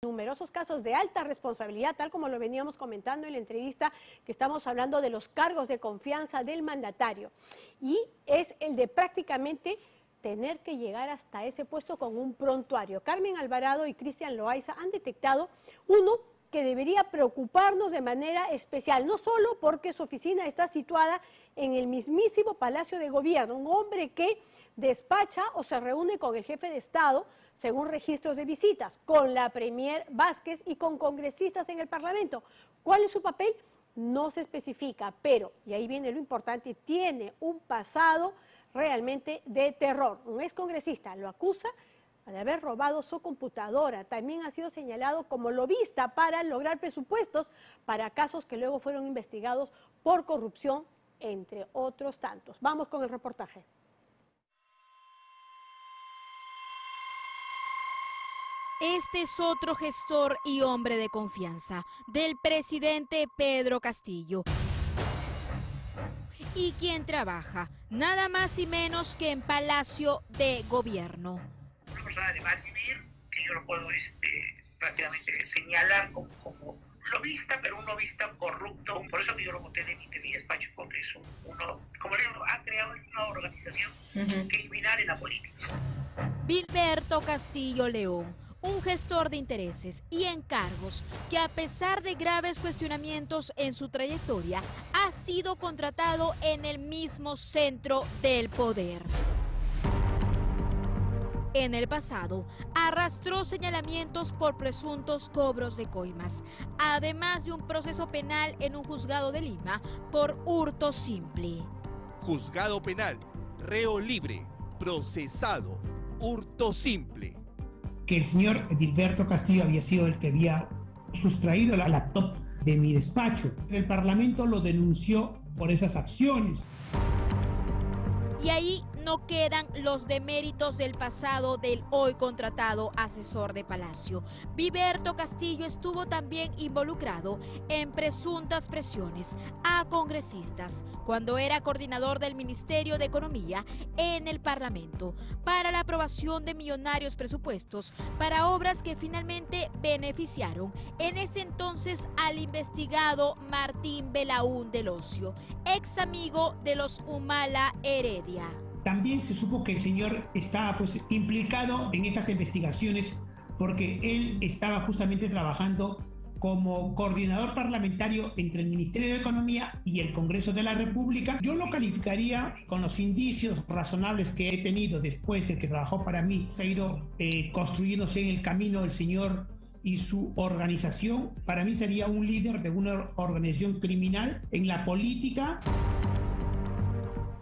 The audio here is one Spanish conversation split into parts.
Numerosos casos de alta responsabilidad, tal como lo veníamos comentando en la entrevista que estamos hablando de los cargos de confianza del mandatario. Y es el de prácticamente tener que llegar hasta ese puesto con un prontuario. Carmen Alvarado y Cristian Loaiza han detectado uno que debería preocuparnos de manera especial, no solo porque su oficina está situada en el mismísimo Palacio de Gobierno, un hombre que despacha o se reúne con el jefe de Estado, según registros de visitas, con la Premier Vázquez y con congresistas en el Parlamento. ¿Cuál es su papel? No se especifica, pero, y ahí viene lo importante, tiene un pasado realmente de terror. Un excongresista lo acusa de haber robado su computadora. También ha sido señalado como lobista para lograr presupuestos para casos que luego fueron investigados por corrupción, entre otros tantos. Vamos con el reportaje. Este es otro gestor y hombre de confianza del presidente Pedro Castillo. Y quien trabaja nada más y menos que en Palacio de Gobierno. Una persona de mal vivir, que yo lo puedo prácticamente señalar como lobista, pero un lobista corrupto. Por eso que yo lo conté de mi despacho, porque es uno, como le digo, ha creado una organización criminal en la política. Gilberto Castillo León, un gestor de intereses y encargos que, a pesar de graves cuestionamientos en su trayectoria, ha sido contratado en el mismo centro del poder. En el pasado, arrastró señalamientos por presuntos cobros de coimas, además de un proceso penal en un juzgado de Lima por hurto simple. Juzgado penal, reo libre, procesado, hurto simple. Que el señor Gilberto Castillo había sido el que había sustraído la laptop de mi despacho. El Parlamento lo denunció por esas acciones. Y ahí no quedan los deméritos del pasado del hoy contratado asesor de Palacio. Gilberto Castillo estuvo también involucrado en presuntas presiones a congresistas cuando era coordinador del Ministerio de Economía en el Parlamento para la aprobación de millonarios presupuestos para obras que finalmente beneficiaron en ese entonces al investigado Martín Belaún del Ocio, ex amigo de los Humala Heredia. También se supo que el señor estaba implicado en estas investigaciones porque él estaba justamente trabajando como coordinador parlamentario entre el Ministerio de Economía y el Congreso de la República. Yo lo calificaría con los indicios razonables que he tenido después de que trabajó para mí. Se ha ido construyéndose en el camino el señor y su organización. Para mí sería un líder de una organización criminal en la política.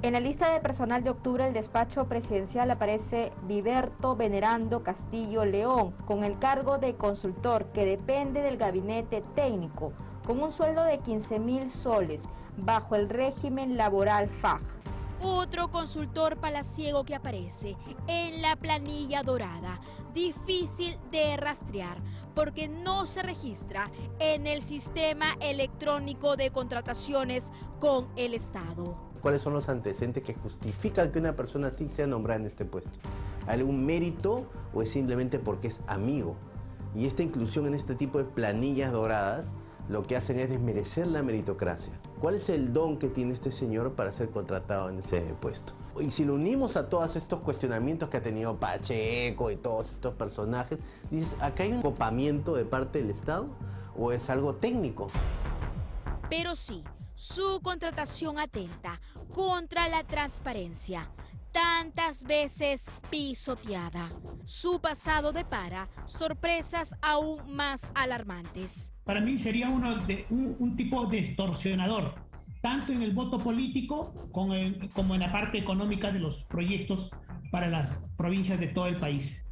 En la lista de personal de octubre del despacho presidencial aparece Gilberto Venerando Castillo León, con el cargo de consultor que depende del gabinete técnico, con un sueldo de 15.000 soles, bajo el régimen laboral FAJ. Otro consultor palaciego que aparece en la planilla dorada, difícil de rastrear porque no se registra en el sistema electrónico de contrataciones con el Estado. ¿Cuáles son los antecedentes que justifican que una persona así sea nombrada en este puesto? ¿Hay algún mérito o es simplemente porque es amigo? Y esta inclusión en este tipo de planillas doradas lo que hacen es desmerecer la meritocracia. ¿Cuál es el don que tiene este señor para ser contratado en ese puesto? Y si lo unimos a todos estos cuestionamientos que ha tenido Pacheco y todos estos personajes, dices, ¿acá hay un copamiento de parte del Estado o es algo técnico? Pero sí, su contratación atenta contra la transparencia, tantas veces pisoteada. Su pasado depara sorpresas aún más alarmantes. Para mí sería un tipo de extorsionador, tanto en el voto político como en la parte económica de los proyectos para las provincias de todo el país.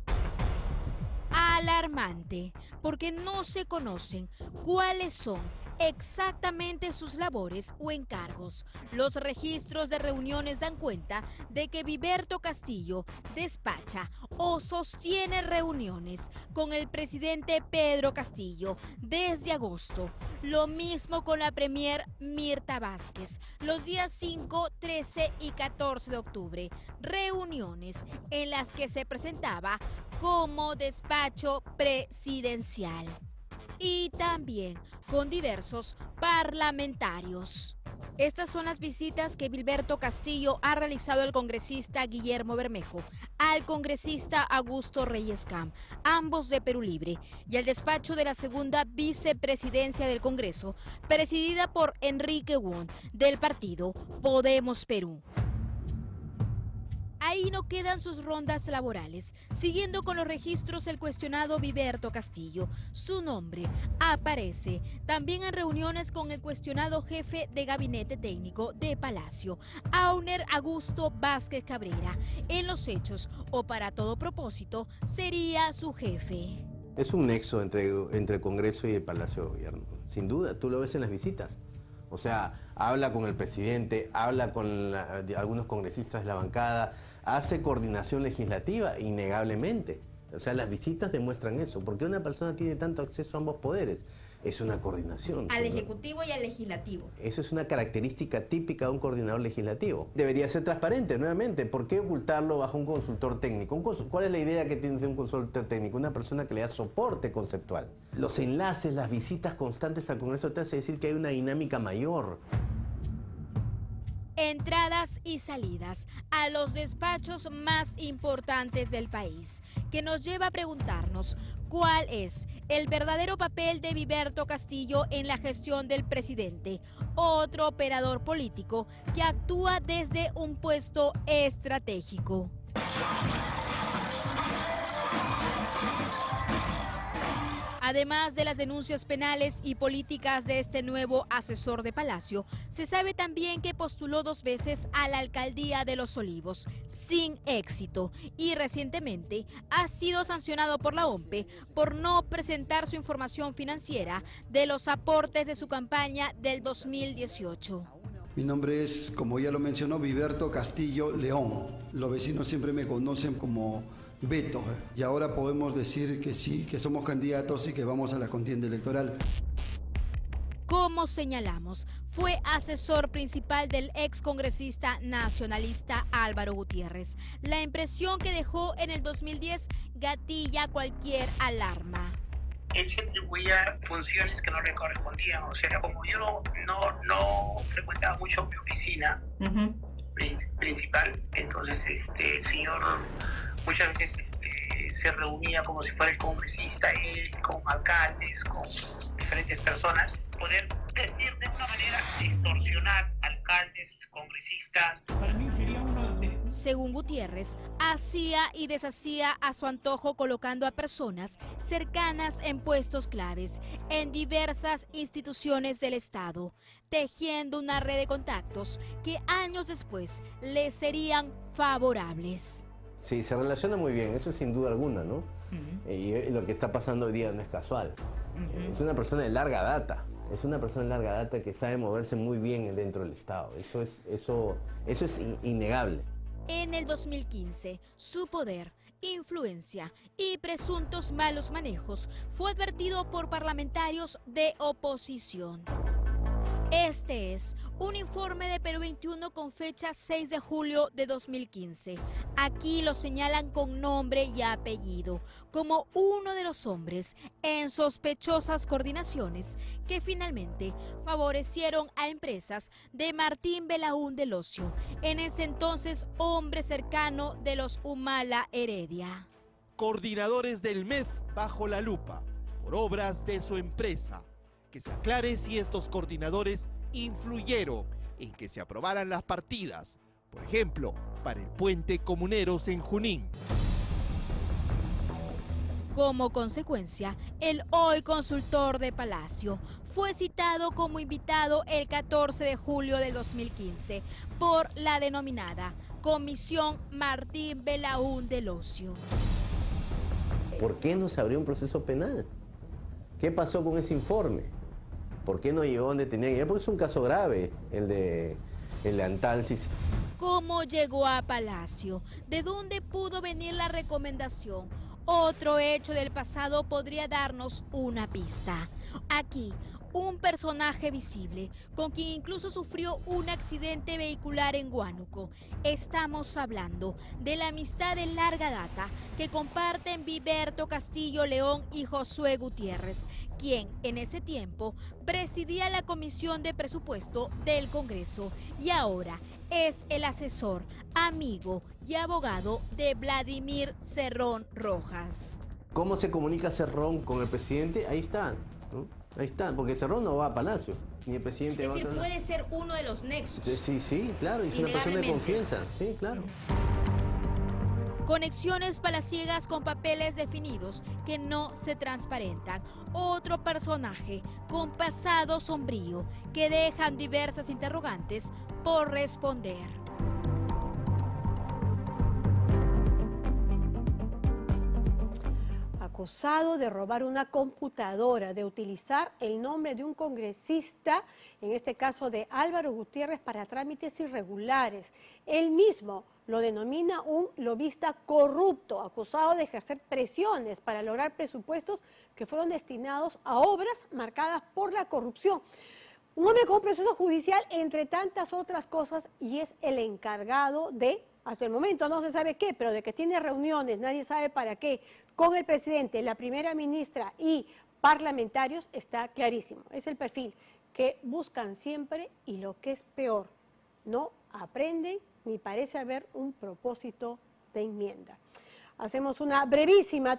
Alarmante, porque no se conocen cuáles son exactamente sus labores o encargos. Los registros de reuniones dan cuenta de que Viberto Castillo despacha o sostiene reuniones con el presidente Pedro Castillo desde agosto. Lo mismo con la premier Mirta Vázquez, los días 5, 13 y 14 de octubre. Reuniones en las que se presentaba como despacho presidencial. Y también con diversos parlamentarios. Estas son las visitas que Viberto Castillo ha realizado al congresista Guillermo Bermejo, al congresista Augusto Reyes Camp, ambos de Perú Libre, y al despacho de la segunda vicepresidencia del Congreso, presidida por Enrique Wong, del partido Podemos Perú. Ahí no quedan sus rondas laborales. Siguiendo con los registros, el cuestionado Viberto Castillo, su nombre aparece también en reuniones con el cuestionado jefe de gabinete técnico de Palacio, Auner Augusto Vázquez Cabrera. En los hechos, o para todo propósito, sería su jefe. Es un nexo entre el Congreso y el Palacio de Gobierno. Sin duda, tú lo ves en las visitas. O sea, habla con el presidente, habla con algunos congresistas de la bancada, hace coordinación legislativa, innegablemente. O sea, las visitas demuestran eso. ¿Por qué una persona tiene tanto acceso a ambos poderes? Es una coordinación. Al Ejecutivo y al Legislativo. Eso es una característica típica de un coordinador legislativo. Debería ser transparente, nuevamente. ¿Por qué ocultarlo bajo un consultor técnico? ¿Cuál es la idea que tiene de un consultor técnico? Una persona que le da soporte conceptual. Los enlaces, las visitas constantes al Congreso te hace decir que hay una dinámica mayor. Entradas y salidas a los despachos más importantes del país, que nos lleva a preguntarnos cuál es el verdadero papel de Viberto Castillo en la gestión del presidente, otro operador político que actúa desde un puesto estratégico. Además de las denuncias penales y políticas de este nuevo asesor de Palacio, se sabe también que postuló 2 veces a la alcaldía de Los Olivos, sin éxito, y recientemente ha sido sancionado por la OMPE por no presentar su información financiera de los aportes de su campaña del 2018. Mi nombre es, como ya lo mencionó, Viberto Castillo León. Los vecinos siempre me conocen como Beto, y ahora podemos decir que sí, que somos candidatos y que vamos a la contienda electoral. Como señalamos, fue asesor principal del excongresista nacionalista Álvaro Gutiérrez. La impresión que dejó en el 2010 gatilla cualquier alarma. Él se atribuía funciones que no le correspondían. O sea, como yo no frecuentaba mucho mi oficina principal, entonces el señor muchas veces se reunía como si fuera el congresista, él con alcaldes, con diferentes personas, poder decir de una manera extorsionar alcaldes, congresistas. Para mí sería uno de... Según Gutiérrez, hacía y deshacía a su antojo colocando a personas cercanas en puestos claves en diversas instituciones del Estado, tejiendo una red de contactos que años después le serían favorables. Sí, se relaciona muy bien, eso sin duda alguna, ¿no? Y lo que está pasando hoy día no es casual. Es una persona de larga data. Es una persona de larga data que sabe moverse muy bien dentro del Estado. Eso es innegable. En el 2015, su poder, influencia y presuntos malos manejos fue advertido por parlamentarios de oposición. Este es un informe de Perú 21 con fecha 6 de julio de 2015. Aquí lo señalan con nombre y apellido como uno de los hombres en sospechosas coordinaciones que finalmente favorecieron a empresas de Martín Belaún del Ocio, en ese entonces hombre cercano de los Humala Heredia. Coordinadores del MEF bajo la lupa por obras de su empresa. Que se aclare si estos coordinadores influyeron en que se aprobaran las partidas, por ejemplo, para el puente Comuneros en Junín. Como consecuencia, el hoy consultor de Palacio fue citado como invitado el 14 de julio de 2015 por la denominada Comisión Martín Belaún del Ocio. ¿Por qué no se abrió un proceso penal? ¿Qué pasó con ese informe? ¿Por qué no llegó donde tenía que llegar? Porque es un caso grave, el de Antalsis. ¿Cómo llegó a Palacio? ¿De dónde pudo venir la recomendación? Otro hecho del pasado podría darnos una pista. Aquí, un personaje visible, con quien incluso sufrió un accidente vehicular en Huánuco. Estamos hablando de la amistad de larga data que comparten Viberto Castillo León y Josué Gutiérrez, quien en ese tiempo presidía la Comisión de Presupuesto del Congreso y ahora es el asesor, amigo y abogado de Vladimir Cerrón Rojas. ¿Cómo se comunica Cerrón con el presidente? Ahí está, ¿no? Ahí está, porque Cerrón no va a Palacio, ni el presidente va a otro lado. Puede ser uno de los nexos. Sí, claro, y es una persona de confianza, sí, claro. Conexiones palaciegas con papeles definidos que no se transparentan. Otro personaje con pasado sombrío que dejan diversas interrogantes por responder. Acusado de robar una computadora, de utilizar el nombre de un congresista, en este caso de Álvaro Gutiérrez, para trámites irregulares. Él mismo lo denomina un lobista corrupto, acusado de ejercer presiones para lograr presupuestos que fueron destinados a obras marcadas por la corrupción. Un hombre con un proceso judicial, entre tantas otras cosas, y es el encargado de, hasta el momento no se sabe qué, pero de que tiene reuniones, nadie sabe para qué, con el presidente, la primera ministra y parlamentarios, está clarísimo. Es el perfil que buscan siempre y, lo que es peor, no aprenden ni parece haber un propósito de enmienda. Hacemos una brevísima